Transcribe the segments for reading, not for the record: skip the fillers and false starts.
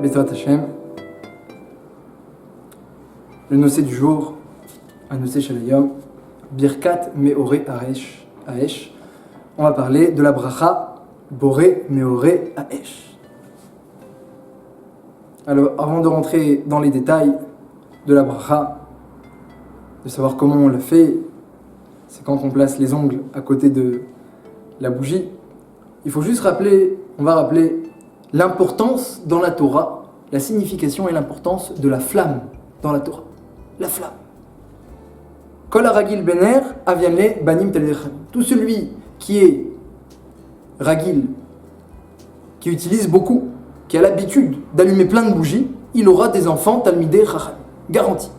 Bezrat Hashem. Le nocé du jour, un nocé shalayom, Birkat Meoré Aesh. On va parler de la bracha Boré Meoré Aesh. Alors, avant de rentrer dans les détails de la bracha, de savoir comment on la fait, c'est quand on place les ongles à côté de la bougie, il faut juste on va rappeler l'importance dans la Torah, la signification et l'importance de la flamme dans la Torah. La flamme. Kol haragil bener aviane banim talmidei chachamim. Tout celui qui est ragil, qui utilise beaucoup, qui a l'habitude d'allumer plein de bougies, il aura des enfants talmidei chachamim. Garanti.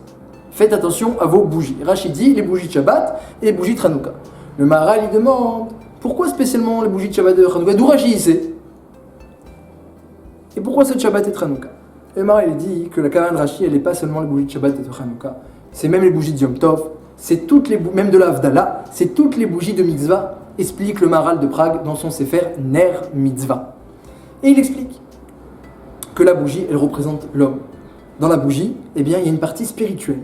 Faites attention à vos bougies. Rachid dit les bougies de Shabbat et les bougies de Hanouka. Le Maharal il demande pourquoi spécialement les bougies de Shabbat et de Hanouka. D'où Rachid il sait. Et pourquoi c'est de Shabbat et de Hanouka? Le Maharal il dit que la Kavan de Rachid elle n'est pas seulement les bougies de Shabbat et de Hanouka, c'est même les bougies de Yom Tov, c'est toutes les même de la Havdalah, c'est toutes les bougies de Mitzvah, explique le Maharal de Prague dans son Sefer Ner Mitzvah. Et il explique que la bougie elle représente l'homme. Dans la bougie, eh bien, il y a une partie spirituelle,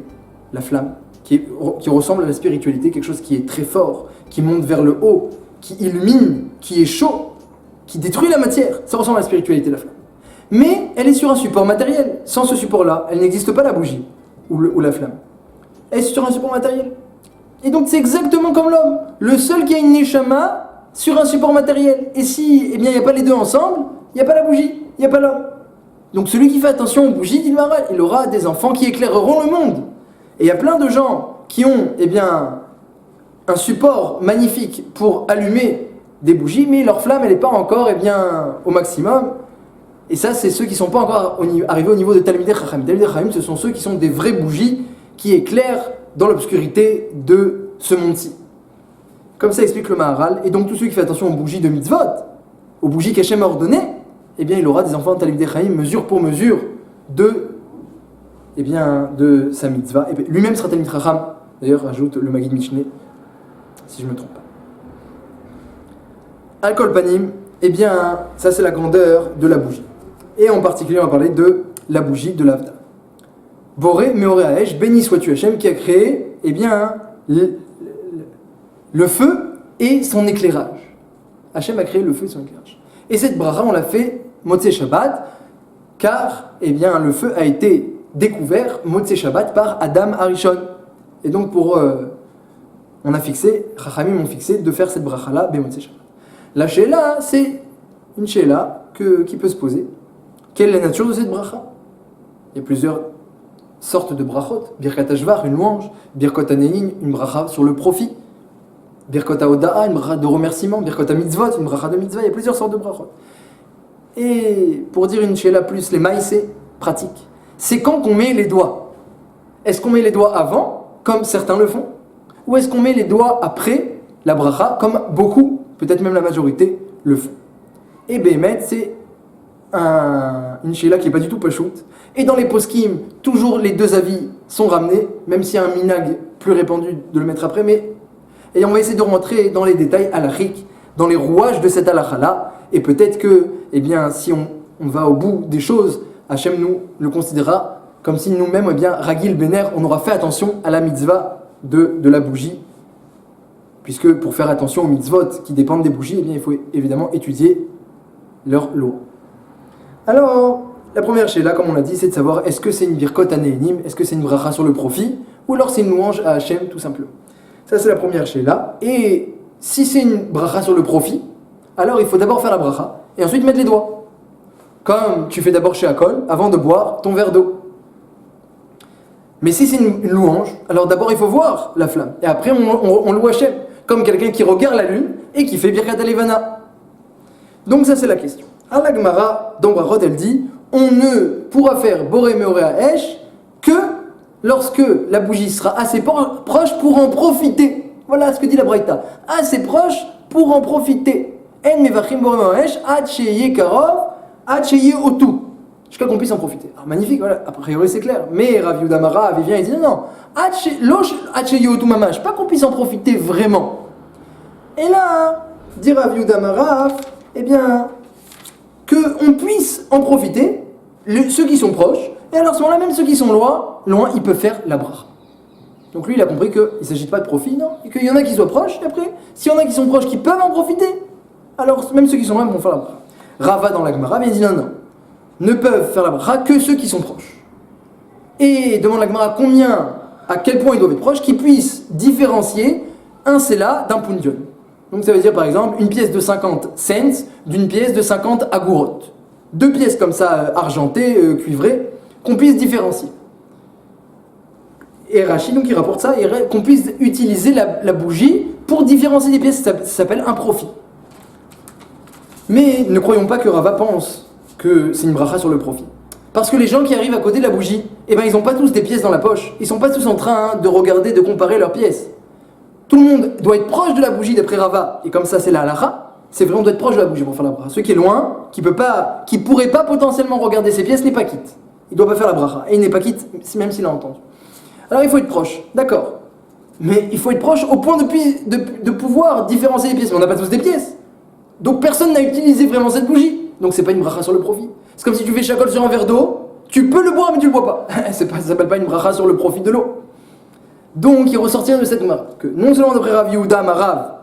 la flamme, qui ressemble à la spiritualité, quelque chose qui est très fort, qui monte vers le haut, qui illumine, qui est chaud, qui détruit la matière. Ça ressemble à la spiritualité, la flamme. Mais elle est sur un support matériel. Sans ce support-là, elle n'existe pas, la bougie ou la flamme. Elle est sur un support matériel. Et donc, c'est exactement comme l'homme. Le seul qui a une neshama sur un support matériel. Et si il n'y a pas les deux ensemble, il n'y a pas la bougie, il n'y a pas l'homme. Donc celui qui fait attention aux bougies, dit Maharal, il aura des enfants qui éclaireront le monde. Et il y a plein de gens qui ont un support magnifique pour allumer des bougies, mais leur flamme elle n'est pas encore au maximum. Et ça, c'est ceux qui ne sont pas encore arrivés au niveau de Talmidei Chachamim. Talmidei Chachamim, ce sont ceux qui sont des vraies bougies qui éclairent dans l'obscurité de ce monde-ci. Comme ça explique le Maharal. Et donc tout celui qui fait attention aux bougies de mitzvot, aux bougies qu'Hachem a ordonnées, eh bien, il aura des enfants de Talmidei Chachamim, mesure pour mesure, de sa mitzvah. Et lui-même sera Talmid Chacham. D'ailleurs, ajoute le Magid Mishneh, si je ne me trompe pas. Al-Kol Panim, eh bien, ça c'est la grandeur de la bougie. Et en particulier, on va parler de la bougie de l'Avda. Boré Meoré Aesh, béni sois-tu Hachem, qui a créé, le feu et son éclairage. Hachem a créé le feu et son éclairage. Et cette bracha, on l'a fait Motzei Shabbat, car le feu a été découvert Motzei Shabbat par Adam Harishon. Et donc Chachamim ont fixé de faire cette bracha-là, Motzei Shabbat. La sheila, c'est une sheila qui peut se poser. Quelle est la nature de cette bracha? Il y a plusieurs sortes de brachot. Birkat Hashvar, une louange. Birkot Hanehin, une bracha sur le profit. Birkot HaOda'a, une bracha de remerciement. Birkot HaMitzvot, une bracha de mitzvah. Il y a plusieurs sortes de brachot. Et pour dire une sheila plus, les maïsés pratiques, c'est quand qu'on met les doigts. Est-ce qu'on met les doigts avant, comme certains le font, ou est-ce qu'on met les doigts après la bracha, comme beaucoup, peut-être même la majorité, le font? Et Béhémet, c'est une sheila qui n'est pas du tout pachoute. Et dans les poskim, toujours les deux avis sont ramenés, même s'il y a un minag plus répandu de le mettre après. Et on va essayer de rentrer dans les détails halachiques, dans les rouages de cette halakha-là. Et peut-être que, si on va au bout des choses, Hachem nous le considérera comme si nous-mêmes, Ragil Bener, on aura fait attention à la mitzvah de la bougie. Puisque pour faire attention aux mitzvot qui dépendent des bougies, il faut évidemment étudier leur loi. Alors, la première sheila, comme on l'a dit, c'est de savoir est-ce que c'est une birkot hanehinim, est-ce que c'est une bracha sur le profit, ou alors c'est une louange à Hachem, tout simplement. Ça, c'est la première sheila. Et si c'est une bracha sur le profit, alors il faut d'abord faire la bracha, et ensuite mettre les doigts. Comme tu fais d'abord chez Akol, avant de boire ton verre d'eau. Mais si c'est une louange, alors d'abord il faut voir la flamme, et après on loue Hachem, comme quelqu'un qui regarde la lune, et qui fait birkat halevana. Donc ça c'est la question. À la Gemara, dans Brachot, elle dit on ne pourra faire Boré Meoré Aesh que lorsque la bougie sera assez proche pour en profiter. Voilà ce que dit la Braïta. Assez proche pour en profiter. En mevachim Boré Meoré Aesh, ad sheyeh karov, ad sheyeh otu. Jusqu'à qu'on puisse en profiter. Alors magnifique, voilà, a priori c'est clair. Mais Rav Yehuda Amarav, il vient et dit non, ad sheyeh otu mamash, pas qu'on puisse en profiter vraiment. Et là, dit Rav Yehuda Amarav, qu'on puisse en profiter, ceux qui sont proches, et alors à ce moment-là, même ceux qui sont loin, ils peuvent faire la bracha. Donc lui, il a compris qu'il ne s'agit pas de profit, non, et qu'il y en a qui soient proches, et après, s'il y en a qui sont proches qui peuvent en profiter, alors même ceux qui sont loin vont faire la bracha. Rava dans la Gemara, il dit non, ne peuvent faire la bracha que ceux qui sont proches. Et demande la Gemara à quel point ils doivent être proches, qu'ils puissent différencier un sela d'un pundion. Donc ça veut dire par exemple une pièce de 50 cents d'une pièce de 50 agurot. Deux pièces comme ça, argentées, cuivrées, qu'on puisse différencier. Et Rachid donc il rapporte ça, qu'on puisse utiliser la bougie pour différencier des pièces, ça s'appelle un profit. Mais ne croyons pas que Rava pense que c'est une bracha sur le profit. Parce que les gens qui arrivent à côté de la bougie, ils n'ont pas tous des pièces dans la poche. Ils ne sont pas tous en train de regarder, de comparer leurs pièces. Tout le monde doit être proche de la bougie d'après Rava. Et comme ça, c'est la halakha. C'est vrai, on doit être proche de la bougie pour faire la bracha. Ceux qui est loin, qui ne pourrait pas potentiellement regarder ses pièces, n'est pas quitte. Il ne doit pas faire la bracha. Et il n'est pas quitte, même s'il a entendu. Alors il faut être proche, d'accord. Mais il faut être proche au point de pouvoir différencier les pièces. Mais on n'a pas tous des pièces. Donc personne n'a utilisé vraiment cette bougie. Donc c'est pas une bracha sur le profit. C'est comme si tu fais shakol sur un verre d'eau, tu peux le boire mais tu le bois pas. Ça s'appelle pas une bracha sur le profit de l'eau. Donc il ressortira de cette Gemara que non seulement d'après Rav Yehuda Marav,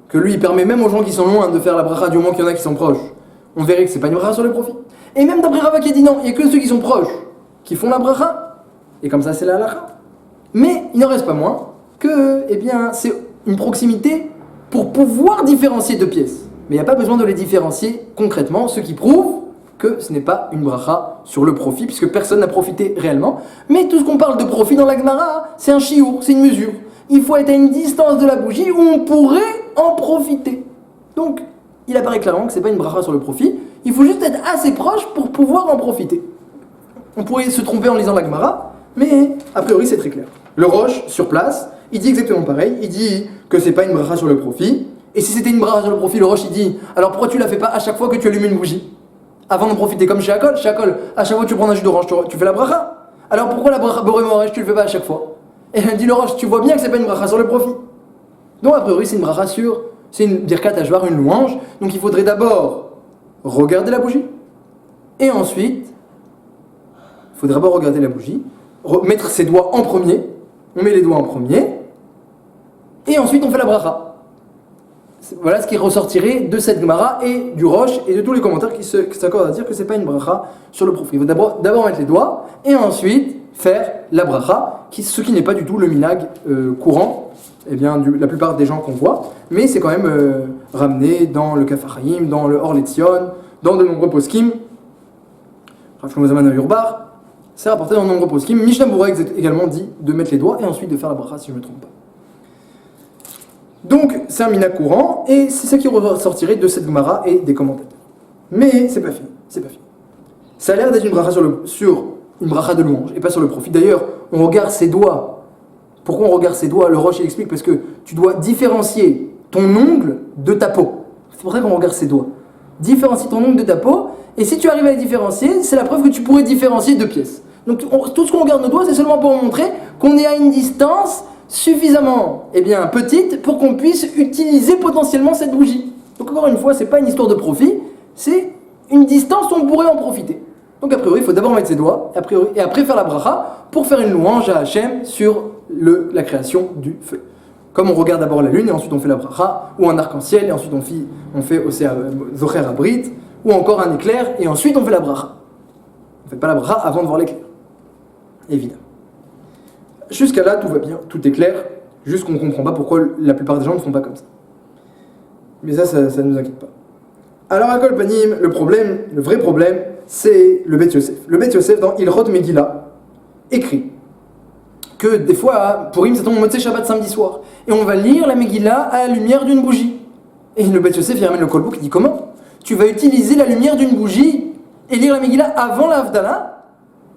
que lui il permet même aux gens qui sont loin de faire la bracha du moment qu'il y en a qui sont proches, on verrait que c'est pas une bracha sur le profit. Et même d'après Rava qui a dit non, il n'y a que ceux qui sont proches qui font la bracha, et comme ça c'est la halakha. Mais il n'en reste pas moins que c'est une proximité pour pouvoir différencier deux pièces. Mais il n'y a pas besoin de les différencier concrètement, ce qui prouve que ce n'est pas une bracha sur le profit, puisque personne n'a profité réellement. Mais tout ce qu'on parle de profit dans la Gemara, c'est un chiour, c'est une mesure. Il faut être à une distance de la bougie où on pourrait en profiter. Donc, il apparaît clairement que ce n'est pas une bracha sur le profit, il faut juste être assez proche pour pouvoir en profiter. On pourrait se tromper en lisant la Gemara, mais a priori c'est très clair. Le Roche, sur place, il dit exactement pareil, il dit que c'est pas une bracha sur le profit, et si c'était une bracha sur le profit, le Roche il dit, alors pourquoi tu la fais pas à chaque fois que tu allumes une bougie avant d'en profiter, comme chez Akol, à chaque fois que tu prends un jus d'orange, tu fais la bracha. Alors pourquoi la bracha Boré Moresh, tu le fais pas à chaque fois? Et il dit le Roche, tu vois bien que c'est pas une bracha sur le profit. Donc a priori c'est une bracha sur, c'est une birkat hashvar, une louange, donc il faudrait d'abord regarder la bougie, et ensuite, il faudrait d'abord regarder la bougie, mettre ses doigts en premier, on met les doigts en premier, et ensuite on fait la bracha. Voilà ce qui ressortirait de cette Gemara et du Roche et de tous les commentaires qui s'accordent à dire que c'est pas une bracha sur le profit. Il faut d'abord mettre les doigts et ensuite faire la bracha, ce qui n'est pas du tout le minhag courant, la plupart des gens qu'on voit, mais c'est quand même ramené dans le Kaf HaChaim, dans le Or Letzion, dans de nombreux poskim. Rav Shlomo Zalman Auerbach, c'est rapporté dans de nombreux poskim. Mishnah Berurah également dit de mettre les doigts et ensuite de faire la bracha si je ne me trompe pas. Donc, c'est un minhag courant, et c'est ça qui ressortirait de cette Gemara et des commentateurs. Mais c'est pas fini. Ça a l'air d'être une bracha sur une bracha de louange, et pas sur le profit. D'ailleurs, on regarde ses doigts. Pourquoi on regarde ses doigts? Le Roche il explique parce que tu dois différencier ton ongle de ta peau. C'est pour ça qu'on regarde ses doigts. Différencie ton ongle de ta peau, et si tu arrives à les différencier, c'est la preuve que tu pourrais différencier deux pièces. Donc, tout ce qu'on regarde nos doigts, c'est seulement pour montrer qu'on est à une distance suffisamment petite pour qu'on puisse utiliser potentiellement cette bougie. Donc encore une fois, c'est pas une histoire de profit, c'est une distance où on pourrait en profiter. Donc a priori, il faut d'abord mettre ses doigts et après faire la bracha pour faire une louange à Hachem sur la création du feu. Comme on regarde d'abord la lune et ensuite on fait la bracha, ou un arc-en-ciel et ensuite on fait aussi Zocher Abrit, ou encore un éclair et ensuite on fait la bracha. On ne fait pas la bracha avant de voir l'éclair. Évidemment. Jusqu'à là, tout va bien, tout est clair, juste qu'on ne comprend pas pourquoi la plupart des gens ne font pas comme ça. Mais ça ne nous inquiète pas. Alors à Kol Panim, le vrai problème, c'est le Bet Yosef. Le Bet Yosef, dans Ilchot Megillah, écrit que des fois, Purim, ça tombe au Motzei Shabbat samedi soir, et on va lire la Megillah à la lumière d'une bougie. Et le Bet Yosef, il ramène le Kolbouk, il dit comment tu vas utiliser la lumière d'une bougie et lire la Megillah avant la Havdalah,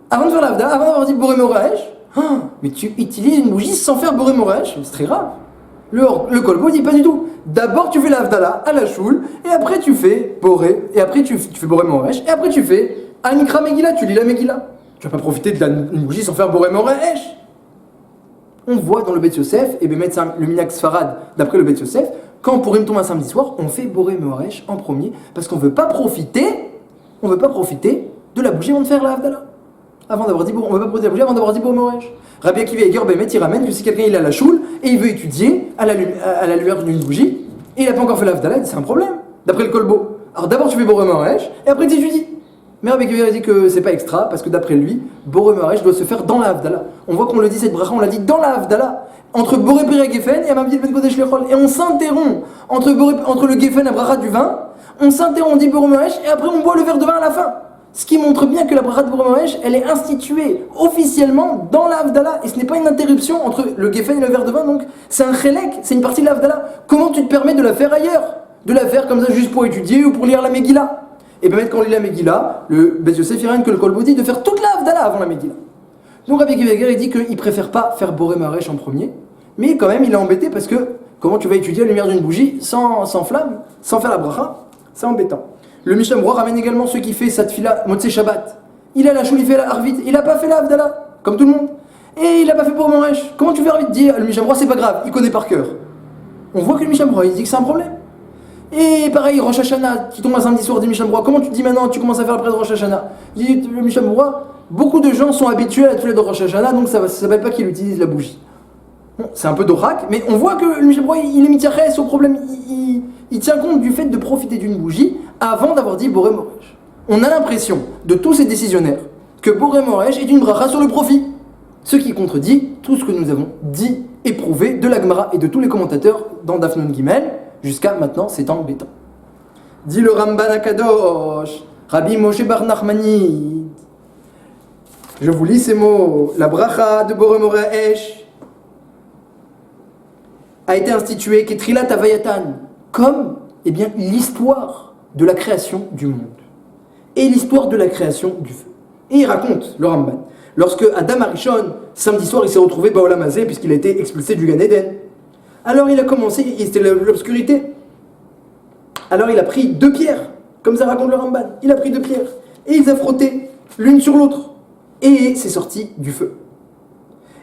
avant de faire la Havdalah, avant d'avoir dit Boré Moraesh? Mais tu utilises une bougie sans faire Boré Moraesh? C'est très grave. Le Kolbo dit pas du tout. D'abord tu fais la Havdalah à la choule, et après tu fais Boré, et après tu fais Boré Moraesh, et après tu fais Anikra Megillah, tu lis la Megillah. Tu vas pas profiter d'une bougie sans faire Boré Moraesh. On voit dans le Bet Yosef, et le Minhag Sfarad, d'après le Bet Yosef, quand Purim tombe un samedi soir, on fait Boré Moraesh en premier, parce qu'on veut pas profiter de la bougie avant de faire la Havdalah. Avant d'avoir dit, on ne va pas produire la bougie avant d'avoir dit Boré Moresh. Rabbi Akiva Eger Bemet, il ramène que si quelqu'un il a la choule et il veut étudier à la lueur d'une bougie, et il n'a pas encore fait la Havdalah, c'est un problème, d'après le Kolbo. Alors d'abord tu fais Boré Moresh et après tu étudies. Mais Rabbi Akiva dit que c'est pas extra, parce que d'après lui, Boré Moresh doit se faire dans la Havdalah. On voit qu'on le dit, cette bracha, on l'a dit dans la Havdalah. Entre Boré Perek Geffen et Amabdil Ben Kodesh Lechol. Et on s'interrompt entre le Geffen et la bracha du vin, on s'interrompt, on dit Boré Moresh, et après on boit le verre de vin à la fin. Ce qui montre bien que la bracha de Boré Moresh, elle est instituée officiellement dans la Havdalah. Et ce n'est pas une interruption entre le Geffen et le verre de vin, donc c'est un chélek, c'est une partie de la Havdalah. Comment tu te permets de la faire ailleurs? De la faire comme ça juste pour étudier ou pour lire la Megillah? Et bien, quand on lit la Megillah, le Beth Yosef, il que le Kolbo dit de faire toute la Havdalah avant la Megillah. Donc Rabbi Akiva Eger, il dit qu'il préfère pas faire Boré Moresh en premier, mais quand même, il est embêté parce que comment tu vas étudier à la lumière d'une bougie sans flamme, sans faire la bracha? C'est embêtant. Le Mishnah Berurah ramène également ceux qui fait sa tfila Motzei Shabbat. Il a la choule, il fait la Arvit, il n'a pas fait la Havdalah, comme tout le monde. Et il n'a pas fait Boré Moresh. Comment tu fais Arvit? Dit le Mishnah Berurah, c'est pas grave, il connaît par cœur. On voit que le Mishnah Berurah, il dit que c'est un problème. Et pareil, Rosh Hashanah, qui tombe un samedi soir, dit Mishnah Berurah, comment tu dis maintenant, tu commences à faire après Rosh Hashanah? Dit le Mishnah Berurah, beaucoup de gens sont habitués à la tfila de Rosh Hashanah, donc ça ne s'appelle pas qu'il utilise la bougie. Bon, c'est un peu d'orak, mais on voit que le Mishnah Berurah, il est mityaches au problème, il tient compte du fait de profiter d'une bougie avant d'avoir dit Boré Moresh. On a l'impression, de tous ces décisionnaires, que Boré Moresh est une bracha sur le profit, ce qui contredit tout ce que nous avons dit et prouvé de la Gemara et de tous les commentateurs dans Daf Nun Gimel. Jusqu'à maintenant, c'est embêtant. Dit le Ramban Akadosh, Rabbi Moshe Bar Nachmani. Je vous lis ces mots. La bracha de Boré Moresh a été instituée Ketrilat Havayatan, comme l'histoire de la création du monde et l'histoire de la création du feu. Et il raconte, le Ramban, lorsque Adam Arishon, samedi soir, il s'est retrouvé Baolam Hazé, puisqu'il a été expulsé du Gan Eden. Alors il a commencé, c'était l'obscurité. Alors il a pris 2 pierres, comme ça raconte le Ramban. Il a pris 2 pierres, et il les a frottées l'une sur l'autre. Et c'est sorti du feu.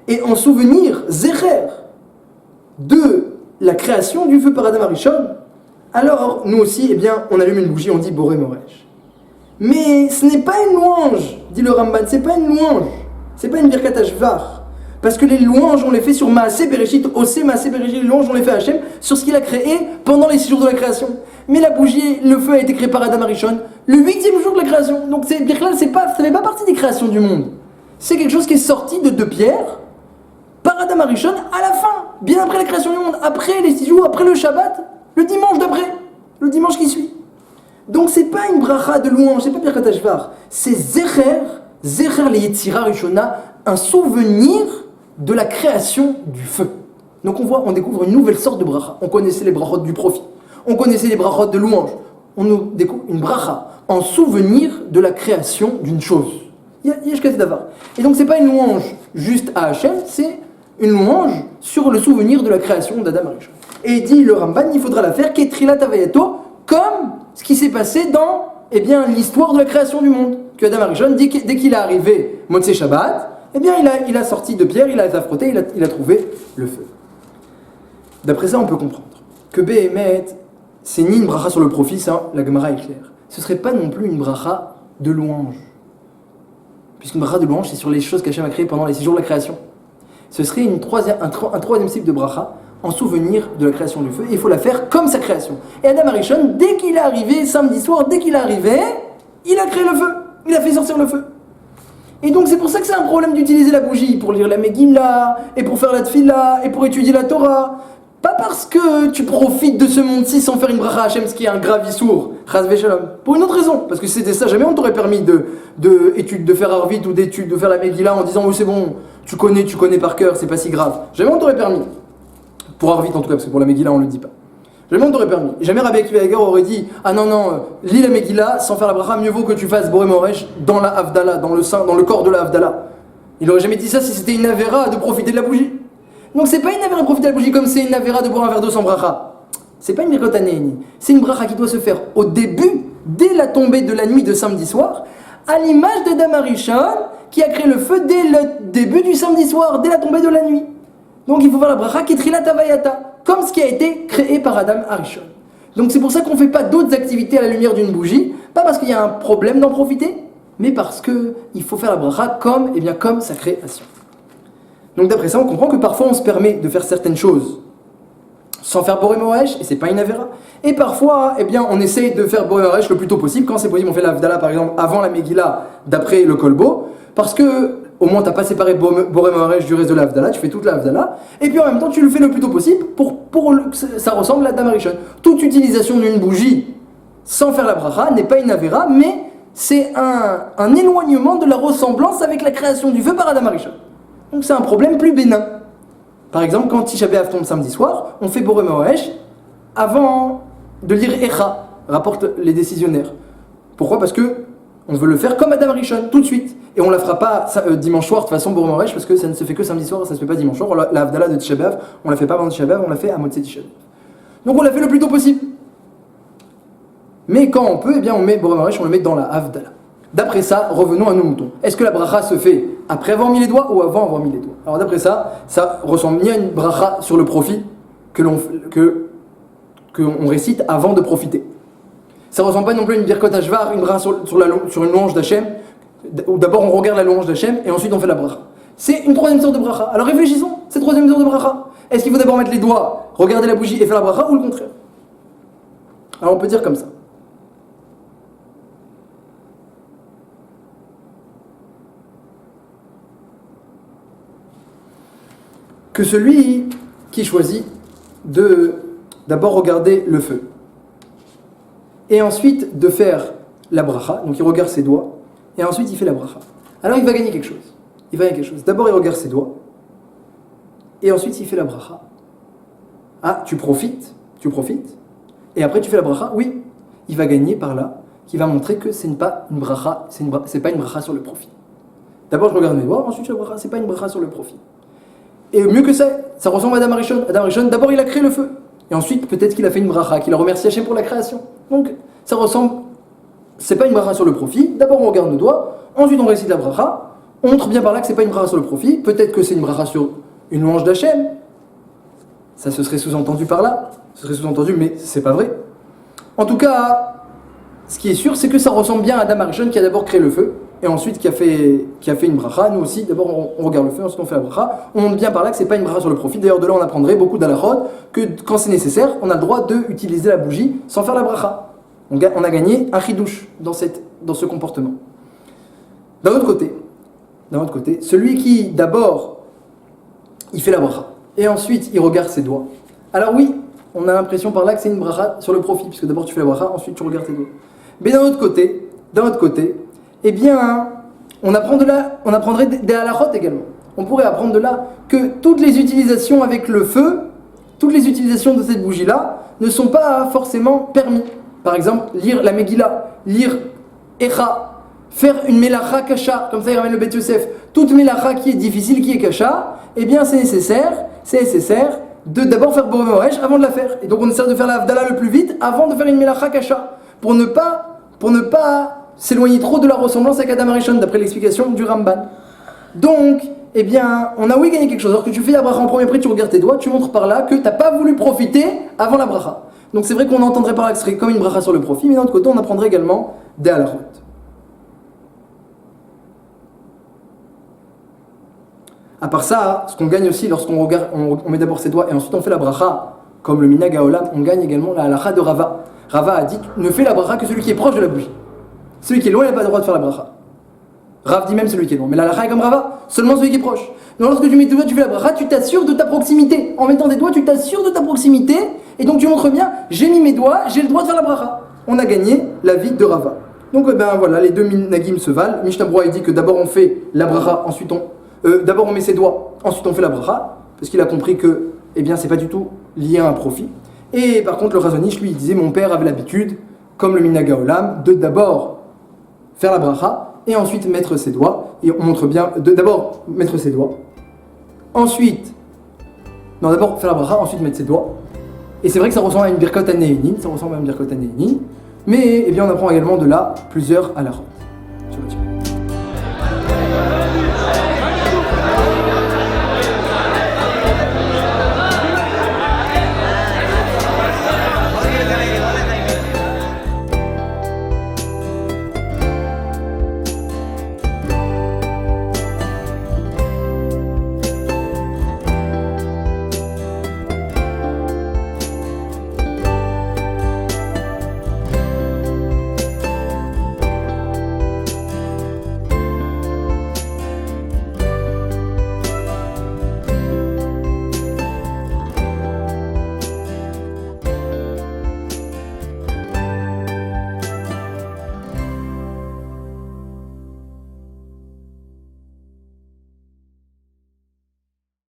Et en souvenir, Zecher, de la création du feu par Adam Arishon, alors nous aussi, on allume une bougie, on dit Boré Moresh. Mais ce n'est pas une louange, dit le Ramban, c'est pas une louange, c'est pas une Birkat Hashvar. Parce que les louanges, on les fait sur Maaseh Bereshit, Osé Maaseh Bereshit, les louanges, on les fait à Hachem sur ce qu'il a créé pendant les 6 jours de la création. Mais la bougie, le feu a été créé par Adam Arishon le 8e jour de la création. Donc ça fait pas partie des créations du monde. C'est quelque chose qui est sorti de 2 pierres par Adam Arishon à la fin, bien après la création du monde, après les 6 jours, après le Shabbat, le dimanche d'après, le dimanche qui suit. Donc c'est pas une bracha de louange, c'est pas Birkat Hashvar, c'est Zecher le Yetzira Rishona, un souvenir de la création du feu. Donc on découvre une nouvelle sorte de bracha. On connaissait les brachot du profit, on connaissait les brachot de louange. On nous découvre une bracha en souvenir de la création d'une chose. Et donc c'est pas une louange juste à Hachem, c'est une louange sur le souvenir de la création d'Adam Arishon. Et dit le Ramban, il faudra la faire Ketrilat Havayato, comme ce qui s'est passé dans l'histoire de la création du monde. Que Adam Arishon, dès qu'il est arrivé Motzei Shabbat, il a sorti 2 pierres, il a frotté, il a trouvé le feu. D'après ça, on peut comprendre que Béhémet, c'est ni une bracha sur le profit, ça, la Gemara est claire. Ce serait pas non plus une bracha de louange. Puisqu'une bracha de louange, c'est sur les choses qu'Hachem a créées pendant les 6 jours de la création. Ce serait un troisième type de bracha en souvenir de la création du feu. Et il faut la faire comme sa création. Et Adam Arishon, dès qu'il est arrivé, samedi soir, il a créé le feu. Il a fait sortir le feu. Et donc c'est pour ça que c'est un problème d'utiliser la bougie pour lire la Megillah, et pour faire la Tfila, et pour étudier la Torah. Pas parce que tu profites de ce monde-ci sans faire une bracha Hachem, ce qui est un grave issour, chas v'shalom. Pour une autre raison, parce que si c'était ça, jamais on t'aurait permis de faire Arvit ou de faire la Megillah en disant oui c'est bon, tu connais par cœur, c'est pas si grave. Jamais on t'aurait permis. Pour Arvit en tout cas, parce que pour la Megillah on le dit pas. Jamais on t'aurait permis. Jamais Rabbi Akiva Eger aurait dit ah non, lis la Megillah sans faire la bracha, mieux vaut que tu fasses Boré Moresh dans la Havdalah, dans le corps de la Havdalah. Il aurait jamais dit ça si c'était une avéra de profiter de la bougie. Donc c'est pas une avéra de profiter de la bougie comme c'est une avéra de boire un verre d'eau sans bracha. C'est pas une birkot hanéni. C'est une bracha qui doit se faire au début, dès la tombée de la nuit de samedi soir, à l'image d'Adam Arishon qui a créé le feu dès le début du samedi soir, dès la tombée de la nuit. Donc il faut faire la bracha Ketrilat Havayata, comme ce qui a été créé par Adam Arishon. Donc c'est pour ça qu'on ne fait pas d'autres activités à la lumière d'une bougie, pas parce qu'il y a un problème d'en profiter, mais parce qu'il faut faire la bracha comme sa création. Donc d'après ça, on comprend que parfois on se permet de faire certaines choses sans faire Boré Moresh, et c'est pas une avéra. Et parfois, on essaye de faire Boré Moresh le plus tôt possible. Quand c'est possible, on fait la Havdalah par exemple avant la Megillah, d'après le Kolbo, parce que au moins t'as pas séparé Boré Moresh du reste de la Havdalah, tu fais toute la Havdalah, et puis en même temps tu le fais le plus tôt possible pour que ça ressemble à la Dam Rishon. Toute utilisation d'une bougie sans faire la bracha n'est pas une avéra, mais c'est un éloignement de la ressemblance avec la création du feu par Adam Rishon. Donc c'est un problème plus bénin. Par exemple, quand Tisha B'Av tombe samedi soir, on fait Boré Moresh avant de lire Echa, rapportent les décisionnaires. Pourquoi ? Parce que on veut le faire comme Adam Rishon, tout de suite. Et on ne la fera pas dimanche soir de façon Boré Moresh, parce que ça ne se fait que samedi soir, ça ne se fait pas dimanche soir. La Havdalah de Tisha B'Av, on ne la fait pas avant Tisha B'Av, on la fait à Motzei Tisha B'Av. Donc on la fait le plus tôt possible. Mais quand on peut, on met Boré Moresh, on le met dans la Havdalah. D'après ça, revenons à nos moutons. Est-ce que la bracha se fait après avoir mis les doigts ou avant avoir mis les doigts ? Alors d'après ça ressemble ni à une bracha sur le profit que l'on récite avant de profiter. Ça ressemble pas non plus à une birkot hashvar, une bracha sur une louange d'Hachem, où d'abord on regarde la louange d'Hachem et ensuite on fait la bracha. C'est une troisième sorte de bracha. Alors réfléchissons, cette troisième sorte de bracha. Est-ce qu'il faut d'abord mettre les doigts, regarder la bougie et faire la bracha, ou le contraire ? Alors on peut dire comme ça. Que celui qui choisit de d'abord regarder le feu et ensuite de faire la bracha, donc il regarde ses doigts et ensuite il fait la bracha. Alors il va gagner quelque chose. D'abord il regarde ses doigts et ensuite il fait la bracha. Ah, tu profites et après tu fais la bracha. Oui, il va gagner par là, qui va montrer que c'est pas une bracha, c'est pas une bracha sur le profit. D'abord je regarde mes doigts, ensuite je fais la bracha, c'est pas une bracha sur le profit. Et mieux que ça ressemble à Adam Rishon. Adam Rishon, d'abord il a créé le feu. Et ensuite, peut-être qu'il a fait une bracha, qu'il a remercié Hachem pour la création. Donc, ça ressemble, c'est pas une bracha sur le profit. D'abord on regarde nos doigts, ensuite on récite la bracha. On montre bien par là que c'est pas une bracha sur le profit. Peut-être que c'est une bracha sur une louange d'Hachem. Ça se serait sous-entendu par là. Mais c'est pas vrai. En tout cas, ce qui est sûr, c'est que ça ressemble bien à Adam Rishon qui a d'abord créé le feu. Et ensuite qui a fait une bracha. Nous aussi, d'abord on regarde le feu, ensuite on fait la bracha. On montre bien par là que c'est pas une bracha sur le profit. D'ailleurs de là on apprendrait beaucoup d'halachot que quand c'est nécessaire, on a le droit d'utiliser la bougie sans faire la bracha. On a gagné un chidouche dans ce comportement. D'un autre côté, celui qui d'abord il fait la bracha et ensuite il regarde ses doigts. Alors oui, on a l'impression par là que c'est une bracha sur le profit, puisque d'abord tu fais la bracha, ensuite tu regardes tes doigts. Mais d'un autre côté, on apprendrait des halachot également. On pourrait apprendre de là que toutes les utilisations avec le feu, toutes les utilisations de cette bougie-là ne sont pas forcément permis. Par exemple, lire la Megillah, lire Echa, faire une melacha kasha, comme ça il ramène le Bet Yosef. Toute melacha qui est difficile, qui est kasha, c'est nécessaire de d'abord faire Boré Moresh avant de la faire. Et donc on essaie de faire la Havdalah le plus vite avant de faire une melacha kasha, pour ne pas s'éloigner trop de la ressemblance avec Adam Rishon, d'après l'explication du Ramban. Donc, on a gagné quelque chose. Alors que tu fais la bracha en premier, après tu regardes tes doigts, tu montres par là que tu n'as pas voulu profiter avant la bracha. Donc c'est vrai qu'on entendrait par là que ce serait comme une bracha sur le profit, mais d'un autre côté, on apprendrait également des halachot. À part ça, ce qu'on gagne aussi lorsqu'on regarde, on met d'abord ses doigts et ensuite on fait la bracha, comme le minhag haolam, on gagne également la halacha de Rava. Rava a dit, ne fais la bracha que celui qui est proche de la bougie. Celui qui est loin, il n'a pas le droit de faire la bracha. Rav dit même celui qui est loin. Mais la halakha est comme Rava, seulement celui qui est proche. Donc lorsque tu mets tes doigts, tu fais la bracha, tu t'assures de ta proximité. En mettant des doigts, tu t'assures de ta proximité. Et donc tu montres bien, j'ai mis mes doigts, j'ai le droit de faire la bracha. On a gagné la vie de Rava. Donc voilà, les deux minagim se valent. Mishnah Berurah, il dit que d'abord on fait la bracha, ensuite d'abord on met ses doigts, ensuite on fait la bracha. Parce qu'il a compris que, c'est pas du tout lié à un profit. Et par contre, le Razonish, lui, il disait, mon père avait l'habitude, comme le minhag haolam, de d'abord faire la bracha et ensuite mettre ses doigts. Et on montre bien d'abord mettre ses doigts. D'abord faire la bracha, ensuite mettre ses doigts. Et c'est vrai que ça ressemble à une birkot hanéhénin, mais on apprend également de là plusieurs halachot.